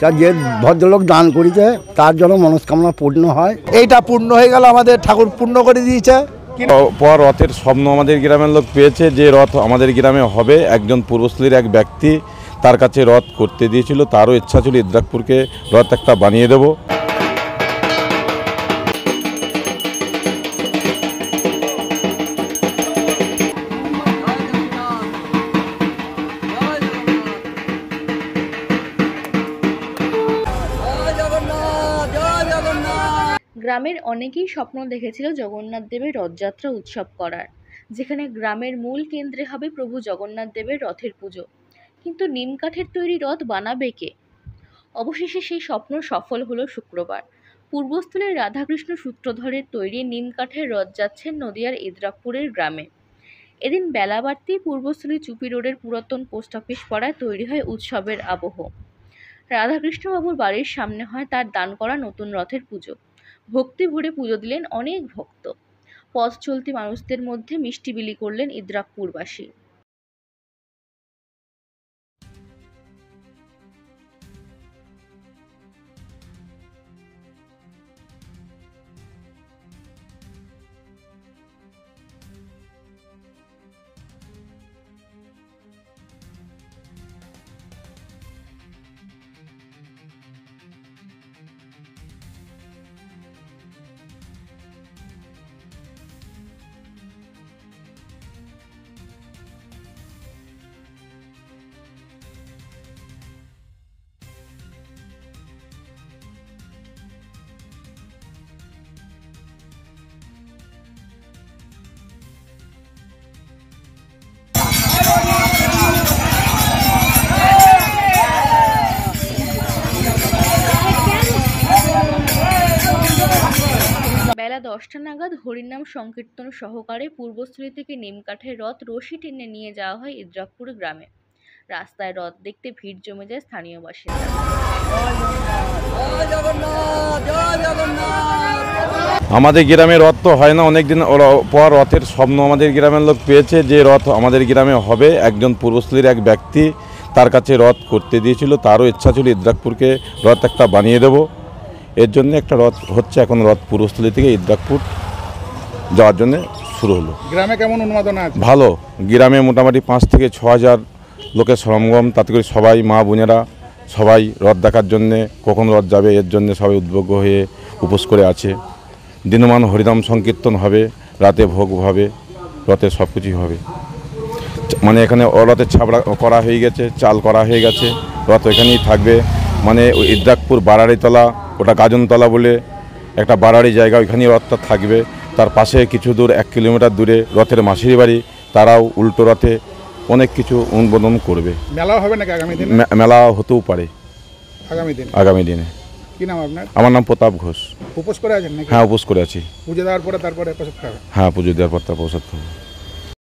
যা যে ভদ্রলোক দান করেছে তার জন্য মনস্কামনা পূর্ণ হয়। এইটা পূর্ণ হয়ে গেল, আমাদের ঠাকুর পূর্ণ করে দিয়েছে। পর রথের স্বপ্ন আমাদের গ্রামের লোক পেয়েছে, যে রথ আমাদের গ্রামে হবে। একজন পূর্বস্থলীর এক ব্যক্তি তার কাছে রথ করতে দিয়েছিল, তারও ইচ্ছা ছিল ইদ্রাকপুরকে রথ একটা বানিয়ে দেব। গ্রামের অনেকেই স্বপ্ন দেখেছিল জগন্নাথ দেবের রথযাত্রা উৎসব করার, যেখানে গ্রামের মূল কেন্দ্রে হবে প্রভু জগন্নাথ দেবের রথের পুজো। কিন্তু নিম কাঠের তৈরি রথ বানাবে কে? অবশেষে সেই স্বপ্ন সফল হলো শুক্রবার। পূর্বস্থলীর রাধাকৃষ্ণ সূত্রধরের তৈরি নিম কাঠের রথ যাচ্ছেন নদিয়ার ইদ্রাকপুরের গ্রামে। এদিন বেলা বাড়তেই পূর্বস্থলী চুপি রোডের পুরাতন পোস্ট অফিস পাড়ায় তৈরি হয় উৎসবের আবহ। রাধাকৃষ্ণবাবুর বাড়ির সামনে হয় তার দান করা নতুন রথের পুজো। ভক্তি ভরে পুজো দিলেন অনেক ভক্ত। পথ চলতি মানুষদের মধ্যে মিষ্টি বিলি করলেন ইদ্রাকপুরবাসী। বেলা 10টা নাগাদ হরিনাম সংকীর্তন সহকারে পূর্বস্থলী থেকে নিমকাঠের রথ রশি টেনে নিয়ে যাওয়া হয় ইদ্রাকপুর গ্রামে। রাস্তায় রথ দেখতে ভিড় জমে যায় স্থানীয় বাসিন্দা। আমাদের গ্রামে রথ তো হয় না, অনেকদিন পর রথের স্বপ্ন আমাদের গ্রামের লোক পেয়েছে, যে রথ আমাদের গ্রামে হবে। একজন পূর্বস্থলীর এক ব্যক্তি তার কাছে রথ করতে দিয়েছিল, তারও ইচ্ছা ছিল ইদ্রাকপুরকে রথ একটা বানিয়ে দেব। এর জন্য একটা রথ হচ্ছে, এখন রথ পূর্বস্থলী থেকে ইদ্রাকপুর যাওয়ার জন্য শুরু হলো। গ্রামে কেমন উন্মাদনা আছে? ভালো, গ্রামে মোটামুটি 5 থেকে 6 হাজার লোকের সমাগম। তাতে করে সবাই মা বোনেরা সবাই রথ দেখার জন্যে, কখন রথ যাবে এর জন্য সবাই উদ্যোগ্য হয়ে উপোস করে আছে। দিনমান হরিনাম সংকীর্তন হবে, রাতে ভোগ হবে, রথে সব কিছুই হবে। মানে এখানে রথের ছাবড়া করা হয়ে গেছে, চাল করা হয়ে গেছে, রথ এখানেই থাকবে। মানে ওই ইদ্রাকপুর বারাড়িতলা, ওটা গাজনতলা বলে একটা বারাড়ি জায়গা, ওইখানেই রথটা থাকবে। তার পাশে কিছু দূর 1 কিলোমিটার দূরে রথের মাসির বাড়ি, তারাও উল্টো রথে অনেক কিছু উদ্বোধন করবে। মেলা হবে নাকি আগামী দিনে? মেলা হতেও পারে আগামী দিনে। কি নাম আপনার? আমার নাম প্রতাপ ঘোষ। উপোস করে আছেন নাকি? হ্যাঁ, উপোস করে আছি। পুজো দেওয়ার পরে তারপরে প্রসাদ খাবেন? হ্যাঁ, পুজো দেওয়ার পর তার প্রসাদ খাবো।